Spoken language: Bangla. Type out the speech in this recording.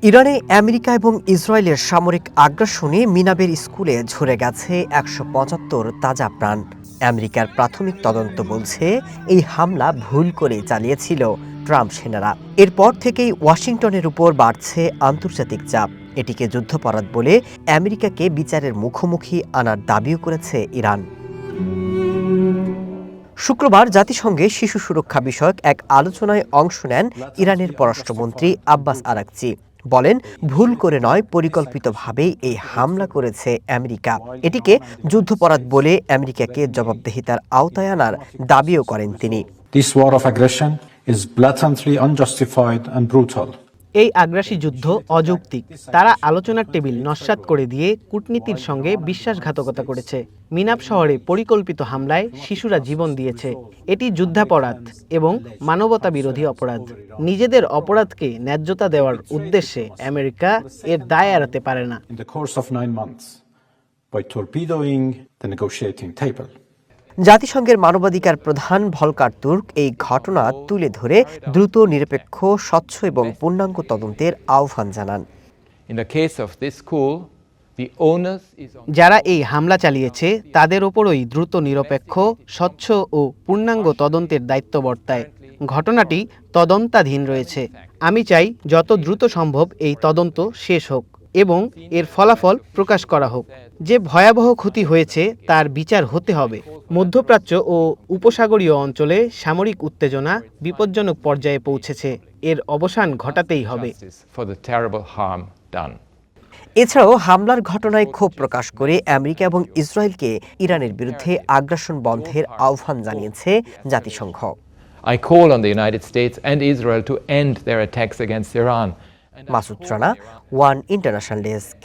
ইরানে আমেরিকা এবং ইসরায়েলের সামরিক আগ্রাসনে মিনাবের স্কুলে ঝরে গেছে ১৭৫ তাজা প্রাণ। আমেরিকার প্রাথমিক তদন্ত বলছে এই হামলা ভুল করে চালিয়েছিল ট্রাম্প সেনারা। এরপর থেকেই ওয়াশিংটনের উপর বাড়ছে আন্তর্জাতিক চাপ। এটিকে যুদ্ধাপরাধ বলে আমেরিকাকে বিচারের মুখোমুখি আনার দাবিও করেছে ইরান। শুক্রবার জাতিসংঘে শিশু সুরক্ষা বিষয়ক এক আলোচনায় অংশ নেন ইরানের পররাষ্ট্রমন্ত্রী আব্বাস আরাকচি। বলেন, ভুল করে নয়, পরিকল্পিতভাবেই এই হামলা করেছে আমেরিকা। এটিকে যুদ্ধাপরাধ বলে আমেরিকাকে জবাবদিহিতার আওতায় আনার দাবিও করেন তিনি। This war of aggression is blatantly unjustified and brutal. এই আগ্রাসী যুদ্ধ অযৌক্তিক। তারা আলোচনার টেবিল নস্যাৎ করে দিয়ে কূটনীতির সঙ্গে বিশ্বাসঘাতকতা করেছে। মিনাব শহরে পরিকল্পিত হামলায় শিশুরা জীবন দিয়েছে। এটি যুদ্ধাপরাধ এবং মানবতা বিরোধী অপরাধ। নিজেদের অপরাধকে ন্যায্যতা দেওয়ার উদ্দেশ্যে আমেরিকা এর দায় এড়াতে পারে না। In the course of 9 months, by torpedoing the negotiating table. জাতিসংঘের মানবাধিকার প্রধান ভলকার তুর্ক এই ঘটনা তুলে ধরে দ্রুত, নিরপেক্ষ, স্বচ্ছ এবং পূর্ণাঙ্গ তদন্তের আহ্বান জানান। In the case of this coup, the onus is on যারা এই হামলা চালিয়েছে তাদের ওপরই দ্রুত, নিরপেক্ষ, স্বচ্ছ ও পূর্ণাঙ্গ তদন্তের দায়িত্ব বর্তায়। ঘটনাটি তদন্তাধীন রয়েছে। আমি চাই যত দ্রুত সম্ভব এই তদন্ত শেষ হোক এবং এর ফলাফল প্রকাশ করা হোক। যে ভয়াবহ ক্ষতি হয়েছে তার বিচার হতে হবে। মধ্যপ্রাচ্য ও উপসাগরীয় অঞ্চলে সামরিক উত্তেজনা বিপজ্জনক পর্যায়ে পৌঁছেছে। এর অবসান ঘটাতেই হবে। justice for the terrible harm done. এছাড়াও হামলার ঘটনায় ক্ষোভ প্রকাশ করে আমেরিকা এবং ইসরায়েলকে ইরানের বিরুদ্ধে আগ্রাসন বন্ধের আহ্বান জানিয়েছে জাতিসংঘ। I call on the United States and Israel to end their attacks against Iran. Masud Rana, one international desk.